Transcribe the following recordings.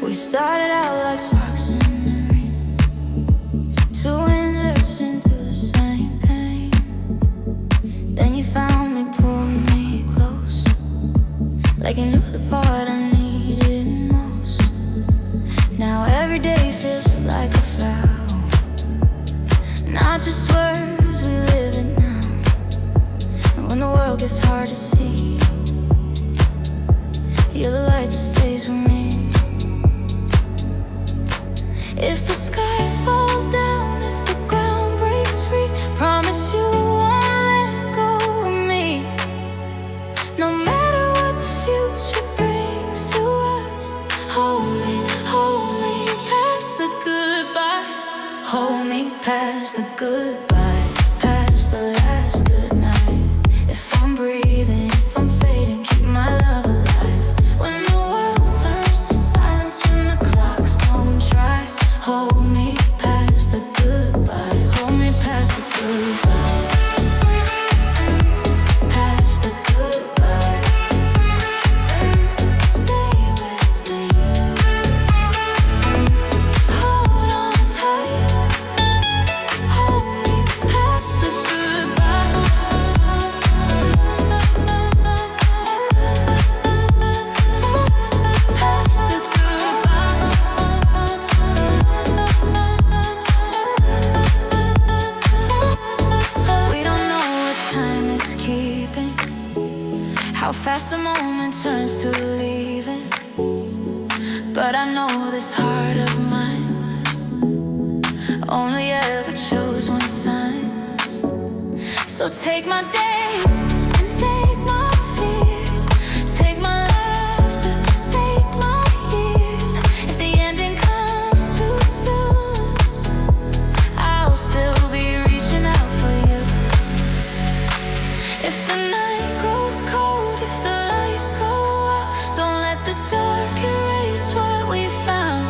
We started out like sparks in the rain, two winds rushing through the same pain. Then you found me, pulled me close, like you knew the part I needed most. Now every day feels like a vow, not just words, we live it now. And when the world gets hard to see, you're the light that stays with me. If the sky falls down, if the ground breaks free, promise you won't let go of me. No matter what the future brings to us, hold me past the goodbye. Hold me past the goodbye, past the last goodnight. If I'm breathing, if I'm fading, keep my love alive. When the world turns to silence, when the clocks don't try, hold me past the goodbye. Hold me past the goodbye, past the goodbye. Stay with me, hold on tight. Hold me past the goodbye, past the goodbye. We don't know what time is keeping, how fast the moment turns to leaving. But I know this heart of mine only ever chose one sign. So take my days and take my fears, take my laughter, take my years. If the ending comes too soon, I'll still be reaching out for you. If the night grows cold, if the lights go out, don't let the dark erase what we found.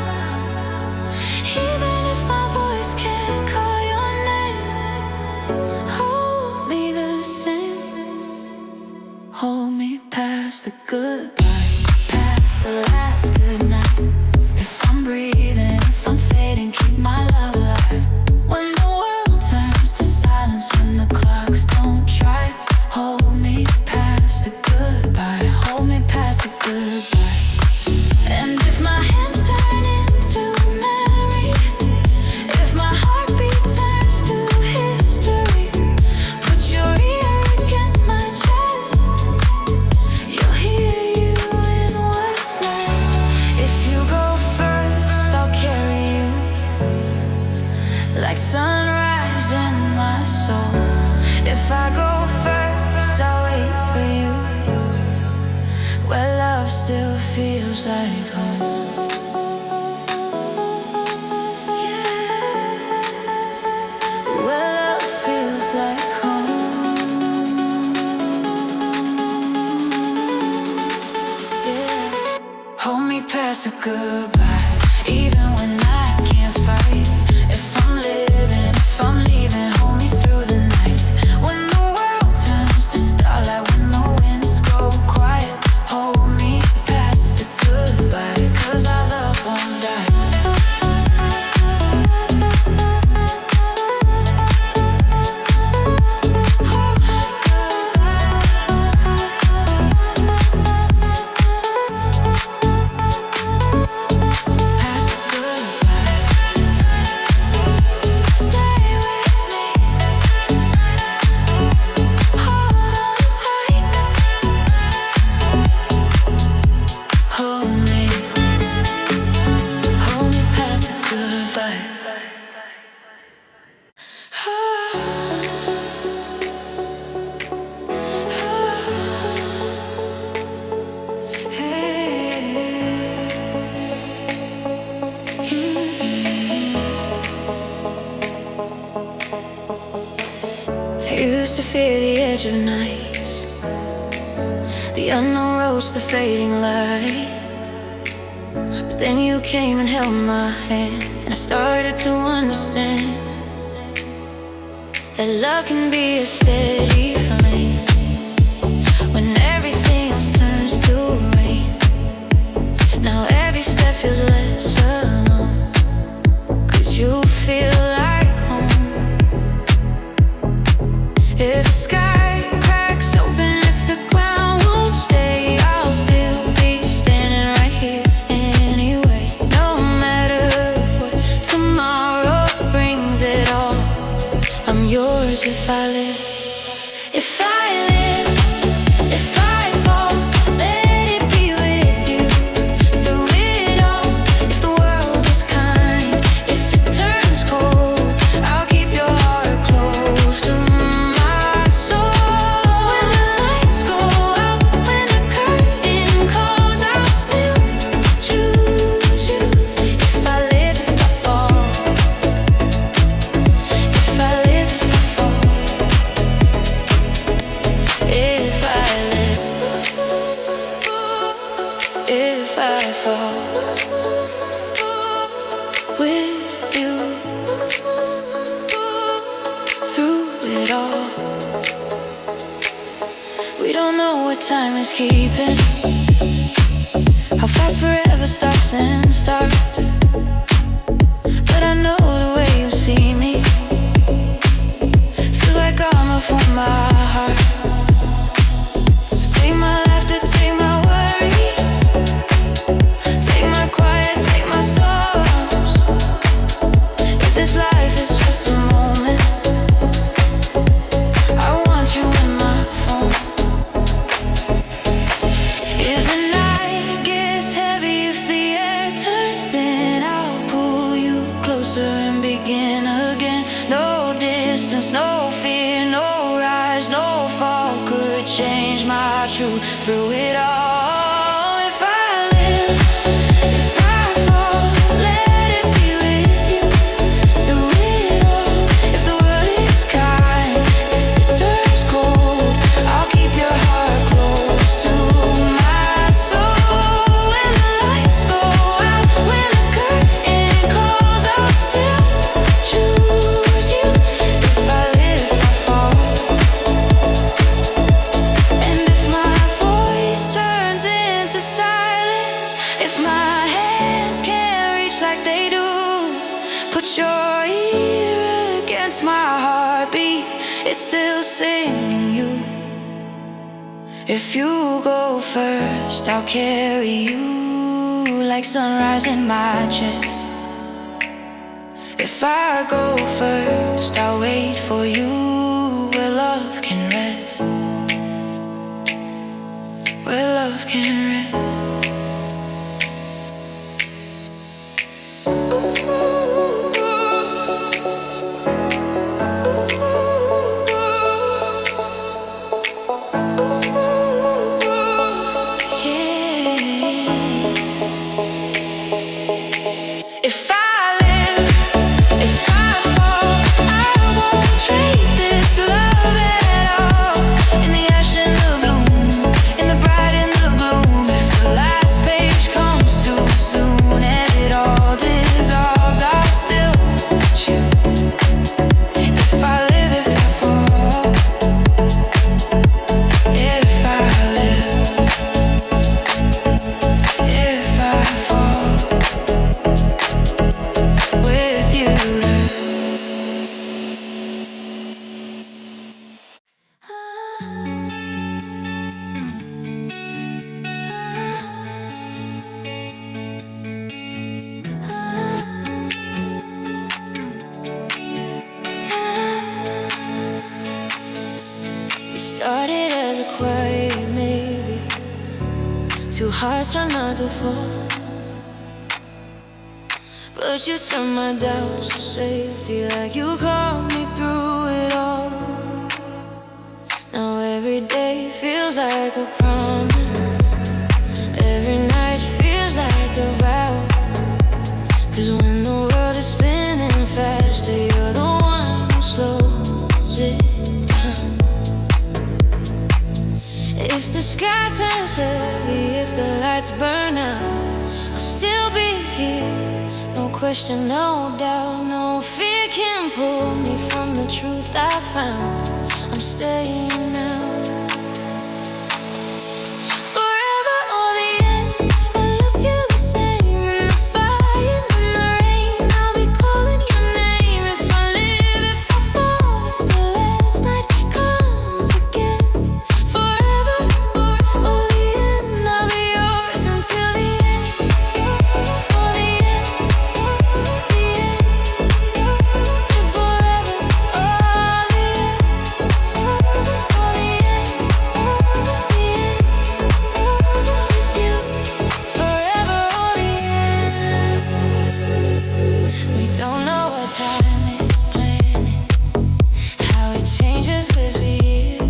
Even if my voice can't call your name, hold me the same. Hold me past the goodbye, past the last goodnight. If I'm breathing, if I'm fading, keep my love alive. When the world turns to silence, when the clocks don't try, hold me past the goodbye. Hold me past the goodbye. And if my hands turn into memory, if my heartbeat turns to history, put your ear against my chest, you'll hear you in what's left. If you go first, I'll carry you like sunrise in my soul. If I go first, I'll wait for you, where love still feels like home. Yeah, where love feels like home. Yeah, hold me past a goodbye, even when I can't fight. If I'm living, if I'm leaving, hold me through the night. When the world turns to starlight, when the winds go quiet, hold me past the goodbye, 'cause our love won't die. Past the goodbye, stay with me, hold on tight. Hold me past the goodbye. I used to fear the edge of nights, the unknown roads, the fading light. But Then you came and held my hand, and I started to understand that love can be a steady flame when everything else turns to rain. Now every step feels less alone, 'cause you feel like home. If the sky cracks open, if the ground won't stay, I'll still be standing right here anyway. No matter what tomorrow brings it all, I'm yours if I live. If I live, if I fall, let it be with you through it all. If the world is kind, if it turns cold, I'll keep your heart close to my soul. When the lights go out, when the curtain calls, I'll still choose you. If I live, if I fall, if I live, if I fall, if I live, if I fall with you through it all. We don't know what time is keeping, how fast forever stops and starts, but I know the way you see me feels like armor for my heart. So take my laughter, take my worries, take my quiet, take my storms. If this life is just a moment, I want you in my phone. If the night gets heavy, if the air turns thin, I'll pull you closer and begin again. No distance, no fear, no rise, no fall could change my truth through it all. If I live, if I fall, let it be with you through it all. If the world is kind, if it turns cold, I'll keep your heart close to my soul. When the lights go out, when the curtain calls, I'll still choose you. If I live, if I fall, and if my voice turns into silence, if my hands can't reach like they do, put your ear against my heartbeat, it's still singing you. If you go first, I'll carry you like sunrise in my chest. If I go first, I'll wait for you where love can rest, where love can rest. If I live, if I fall, I won't trade this love at all. In the ash and the bloom, in the bright and the gloom, if the last page comes too soon and it all dissolves, I'll still choose. If I live, if I fall, if I live, if I fall with you. We started as a quiet maybe, two hearts trying not to fall, but you turned my doubts to safety, like you caught me through it all. Now every day feels like a promise, every night feels like a vow. 'Cause when the world is spinning faster, you're the one who slows it down. If the sky turns heavy, if the lights burn out, I'll still be here. No question, no doubt, no fear can pull me from the truth I found. I'm staying now. Forever or the end, I love you the same. In the fire, in the rain, I'll be calling your name. If I live, if I fall, if the last night comes again. Forever or the end, I'll be yours until the end. Or the end, the end. And forever or the end, or the end, the end. With you, forever or the end. We don't know what time is planning, how it changes as we year.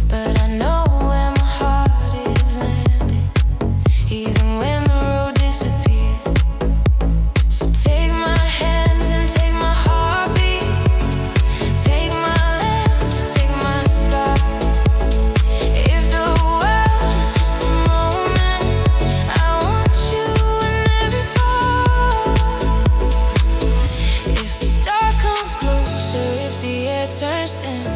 But I know where my heart is landing, even when the road disappears. So take my hands and take my heartbeat, take my lands and take my scars. If the world is just a moment, I want you in every part. If the dark comes closer, if the air turns thin,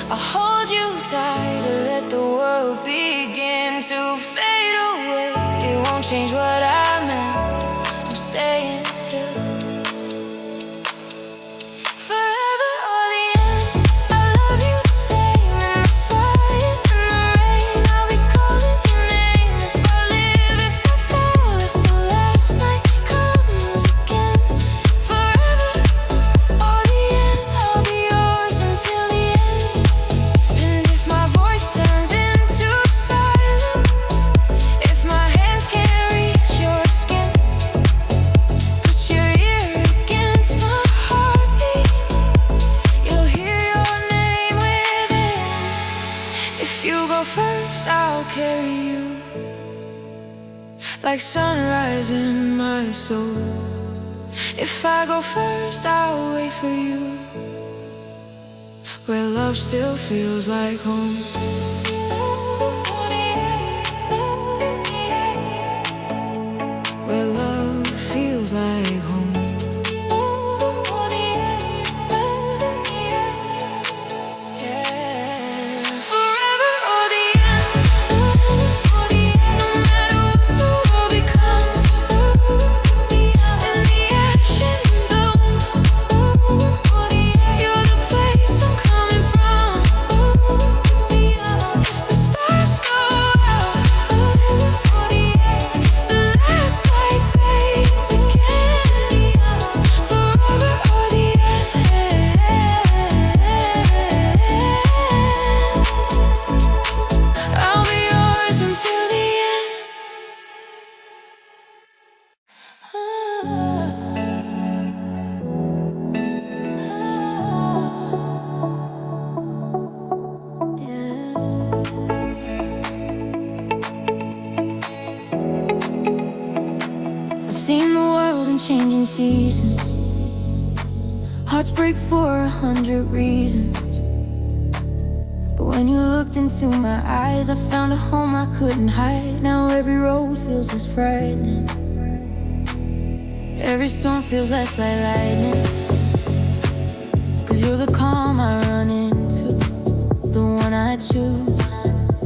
I'll hold you tight and let the world begin to fade away. It won't change what I meant. I'm staying till forever or the end. I love you the same. In the fire, in the rain, I'll be calling your name. If I live, if I fall, if the last night comes again. Forever or the end, I'll be yours until the end. And if my voice turns into silence, if my hands can't reach your skin, put your ear against my heartbeat, you'll hear your name within. If you go first, I'll carry you like sunrise in my soul. If I go first, I'll wait for you where love still feels like home. Where love feels like home. Forever or the end, or the end. No matter what the world becomes, and the action bloom. You're the place I'm coming from. If the stars go out, if the last light fades again. Forever or the end, I'll be yours until the end. I've seen the world in changing seasons. Hearts break for 100 reasons. But when you looked into my eyes, I found a home I couldn't hide. Now every road feels less frightening. Every storm feels less like lightning. 'Cause you're the calm I run into, the one I choose.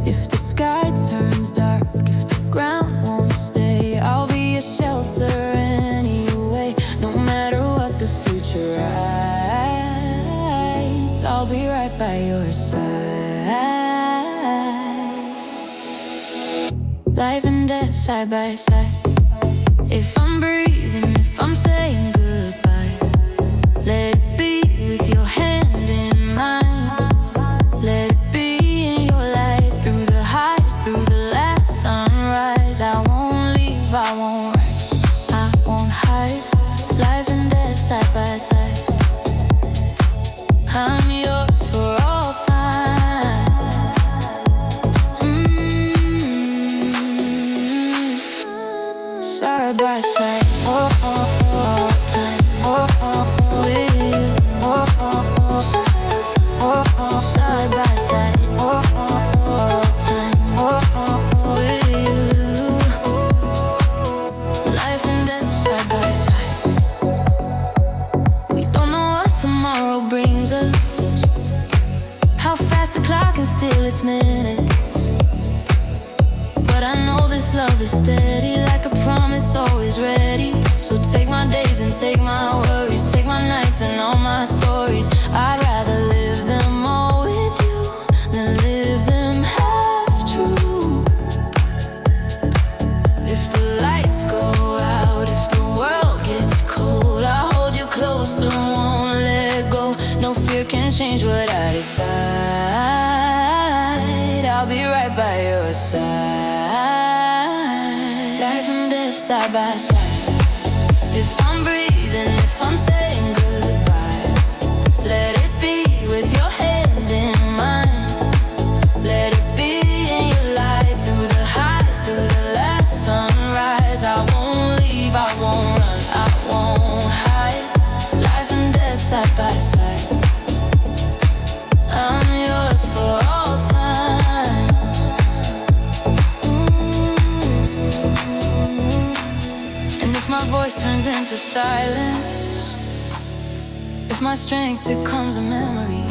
If the sky turns dark, if the ground won't stay, I'll be a shelter anyway. No matter what the future writes, I'll be right by your side. Life and death side by side. If I'm breathing, if I'm saying goodbye, let it be with your hand in mine. Let it be in your light, through the highs, through the last sunrise. I won't leave, I won't rise, I won't hide. Life and death side by side. I'm yours for all time. Side by side, all time. With you, side by side, all time. With you. So take my days and take my worries, take my nights and all my stories. I'd rather live them all with you than live them half true. If the lights go out, if the world gets cold, I'll hold you close and won't let go. No fear can change what I decide. I'll be right by your side. Life and death side by side. If I'm breathing, if I'm saying goodbye, let it be with your hand in mine. Let it be in your light, through the highs, through the last sunrise. I won't leave, I won't run, I won't hide. Life and death side by side. I'm yours for all time. And if my voice turns into silence, if my strength becomes a memory,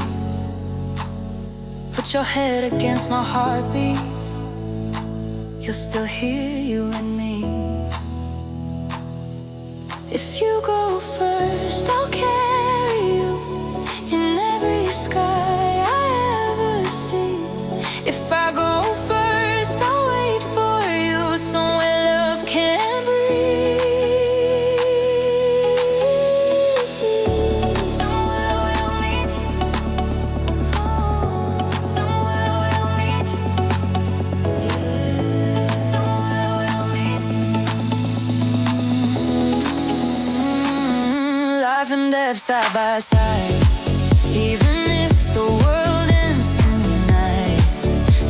put your head against my heartbeat, you'll still hear you and me. If you go first, I'll carry you in every sky I ever see. If I go first, I'll wait for you somewhere love can breathe. Somewhere we'll meet. Somewhere we'll meet. Yeah. Somewhere we'll meet. Life and death side by side. Even if the world ends tonight,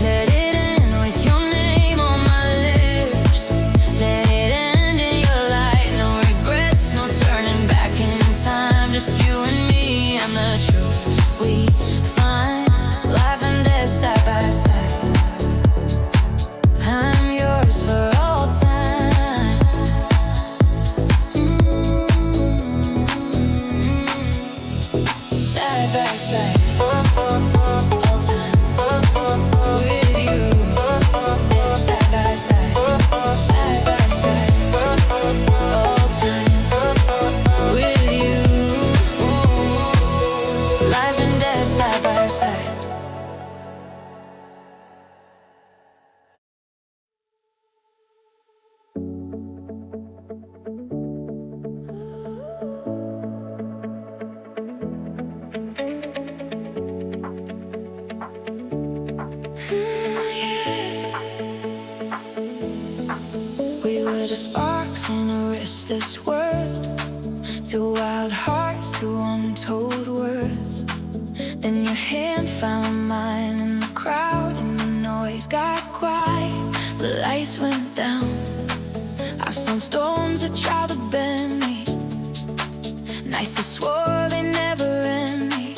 let it end with your name on my lips. Let it end in your light. No regrets, no turning back in time. Just you and me and the truth we find. Life and death side by side. I'm yours for all time. Side by side. All time. With you. Yeah, side by side. Side by side. All time. With you. Life and death side by side. We were the sparks in a restless world, two wild hearts, two untold words. Then your hand found mine in the crowd, and the noise got quiet. The lights went down. I've some storms that try to bend me. Nights I swore they never end me,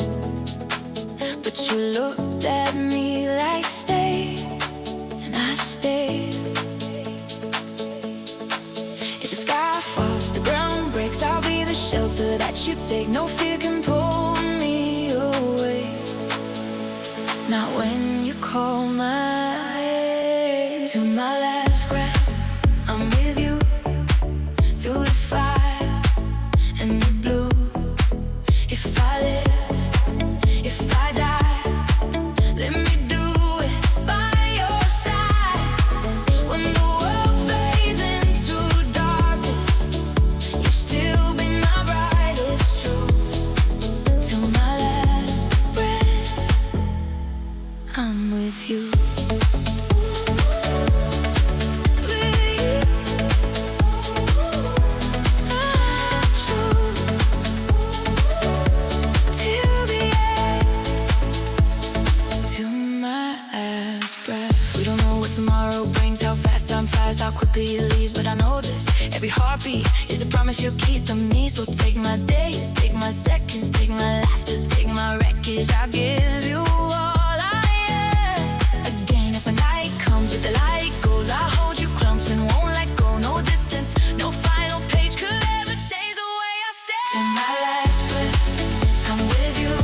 but you looked at me like stay, and I stayed. If the sky falls, the ground breaks, I'll be the shelter that you take. No fear can pull me away. Not when you call my name. To my last breath, I'm with you. Through the fire and the blue. If I live, if I die, let me do it by your side. When the world fades into darkness, you'll still be my brightest truth. Till my last breath, I'm with you. How quickly it leaves, but I know this. Every heartbeat is a promise you'll keep to me. So take my days, take my seconds, take my laughter, take my wreckage. I'll give you all I am. Again, if a night comes with the light goes, I'll hold you close and won't let go. No distance, no final page could ever change the way I stay. To my last breath, I'm with you.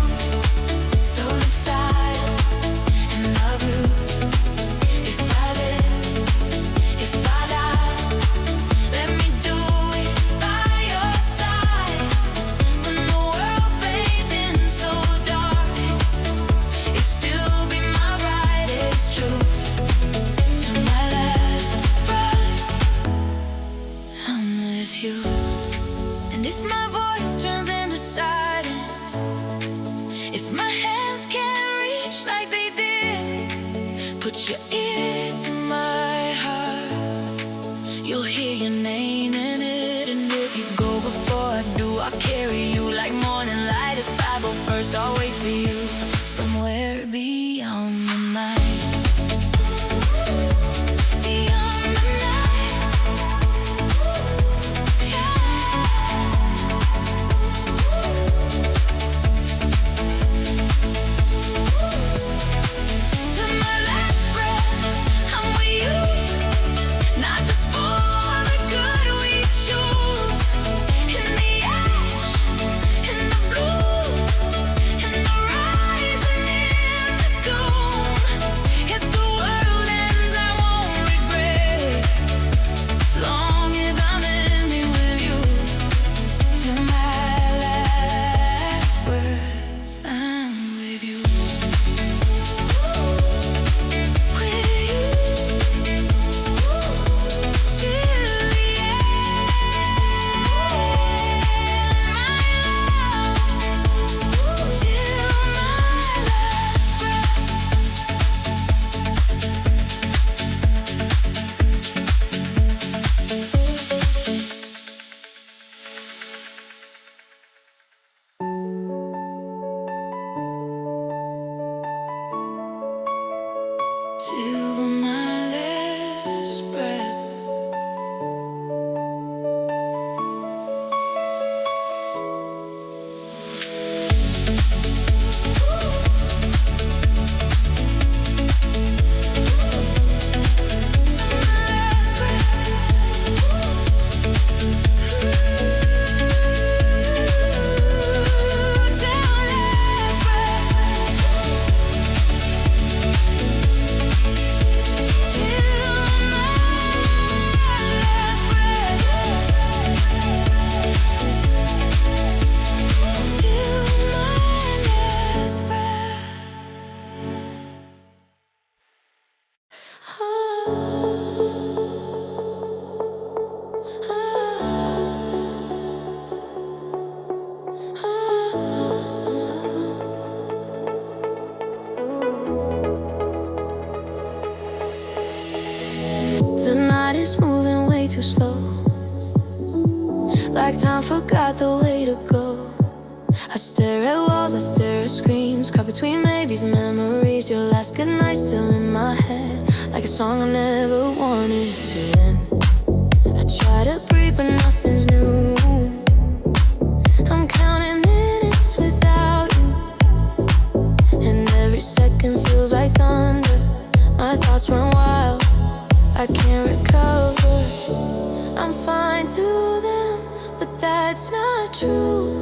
So the style and love you. If I live, if I die, let me do it by you. And if my voice turns into silence, if my hands can't reach like they did, put your ear to my heart. You'll hear your name in it. And if you go before I do, I'll carry you like morning light. If I go first, I'll wait for you somewhere beyond the night. Beyond the night. To my last breath, I'm with you. Not just for the good we choose. In the ash, in the blue, in the rise and in the gloom. If the world ends, I won't regret, as long as I'm ending with you. To my last breath, I'm with you. With you. Till the end, my love. Till my last breath. Till my last breath. Till my last breath. Till my last breath. The night is moving way too slow, like time forgot the way to go. I stare at walls, I stare at screens, caught between maybes and memories. Your last goodnight still in my head, like a song I never wanted to end. I try to breathe but nothing's new. I'm counting minutes without you, and every second feels like thunder. My thoughts run wild, I can't recover. I'm fine to them, but that's not true.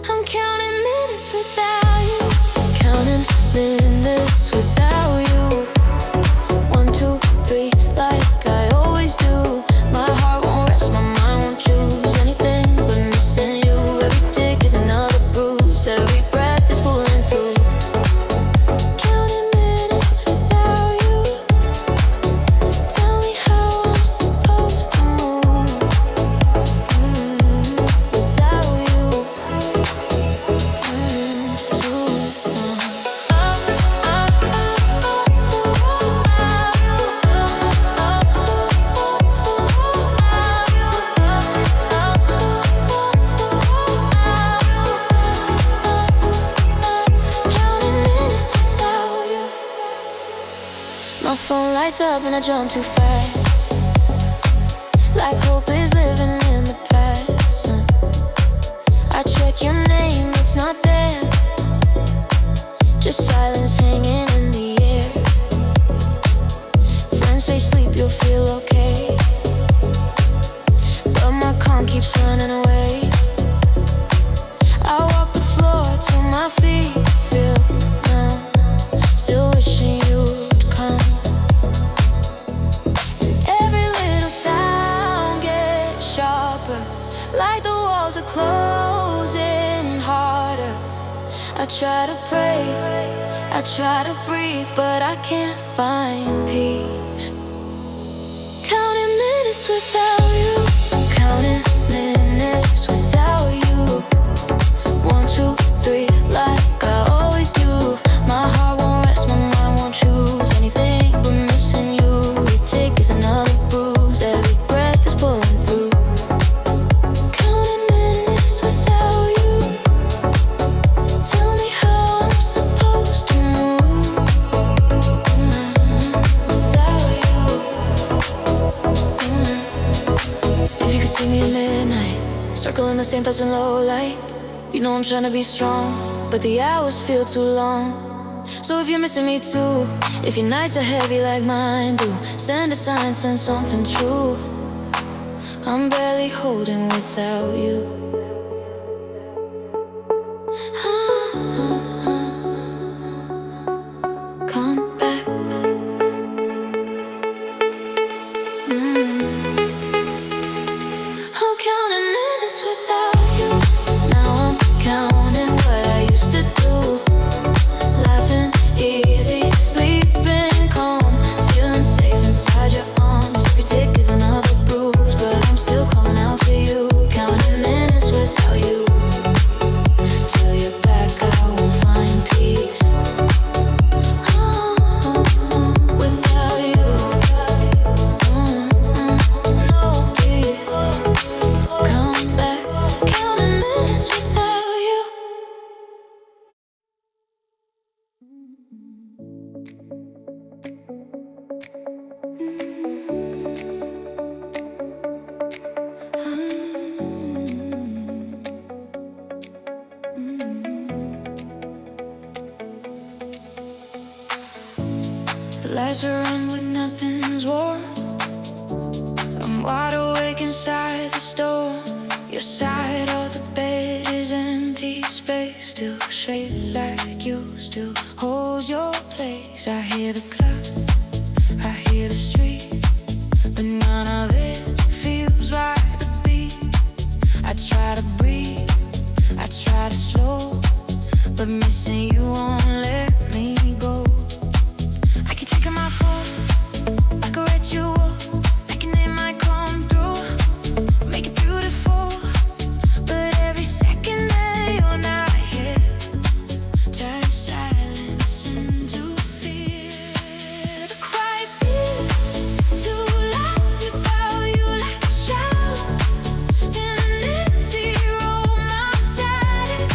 I'm counting minutes without you, counting minutes without you. 1, 2, 3, like I always do. My heart won't rest, my mind won't choose anything but missing you. Every tick is another bruise, every breath is pulling through. Counting minutes without you. Tell me how I'm supposed to move without you. Too long. Counting minutes without you. My phone lights up and I jump too fast, like hope is living in the past. I check your name, it's not there, just silence hanging in the air. Friends say sleep, you'll feel okay, but my calm keeps running away. I walk the floor till my feet feel numb, still wishing you'd come. Every little sound gets sharper, like the walls are closing harder. I try to pray, I try to breathe, but I can't find peace. Counting minutes without you. been through. Counting minutes without you. Tell me how I'm supposed to move without you. If you could see me at midnight, circling the same thoughts in low light, you know I'm trying to be strong, but the hours feel too long. So if you're missing me too, if your nights are heavy like mine do, send a sign, send something true. I'm barely holding without you. Come back. I'm counting minutes without you. Now I'm counting what I used to do. Laughing easy, sleeping calm, feeling safe inside your arms. Every tick is another bruise, but I'm still calling out to you. Counting minutes without you. Till you're back, I won't find peace. Without you, no peace. Come back, counting minutes without you. The lights are on, but nothing's warm. I'm wide awake inside the storm. Your side of the bed is empty space, still shaped like you, still holds your place. I hear the clock, I hear the street, but none of it feels right to be. I try to breathe, I try to slow, but missing you won't let me go. I can think of my phone, like a ritual, like a name might come through, make it beautiful. But every second that you're not here, turns silence into fear. The quiet feels too loud without you, like a shout in an empty room. I'm tired,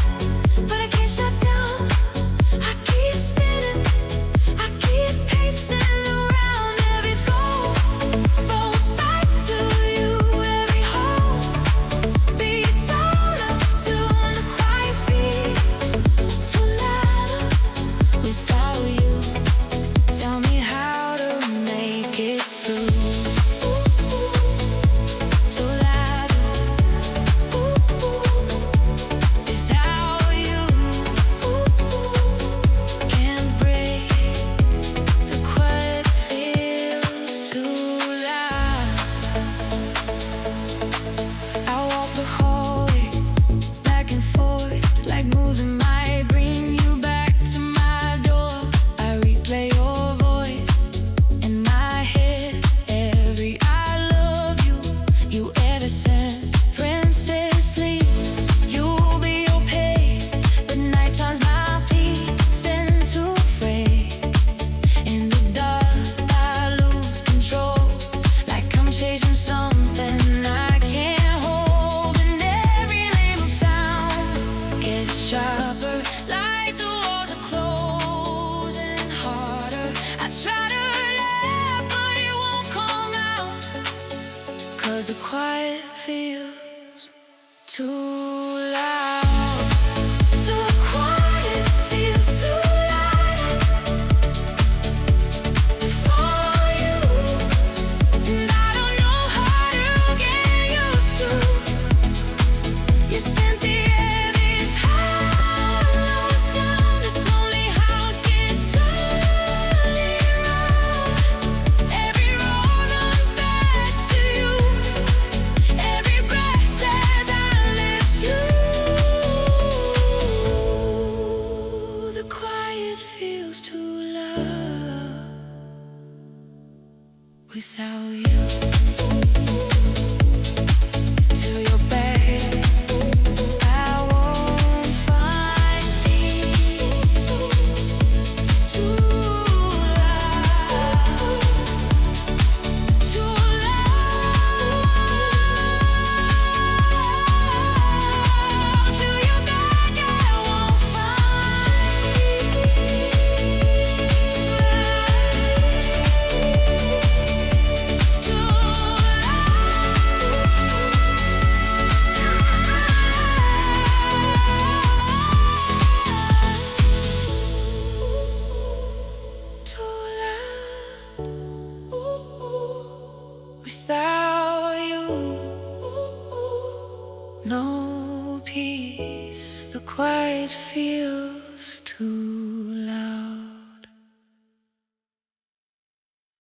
but I can't shut down. I keep spinning, I keep pacing around. Every goal rolls back to you, every hole beats out of tune. The quiet feels too loud without you. Tell me how to make it through. Too loud without you. Can't break the quiet feels too loud. I walk the hallway back and forth, like moving might bring you back to my door. I replay your voice in my head, every I love you, you ever said. Princess sleep, you'll be okay, but night turns my peace into fray. In the dark, I lose control, like I'm chasing something I can't hold. And every little sound gets sharper, like the walls are closing harder. I try to laugh, but it won't come out, 'cause the quiet feels too loud. Too quiet feels too loud for you, and I don't know how to get used to. You sent the heaviest hollow sound. This lonely house gets totally around. Every road runs back to you. Every breath says I miss you. Without you, no peace. The quiet feels too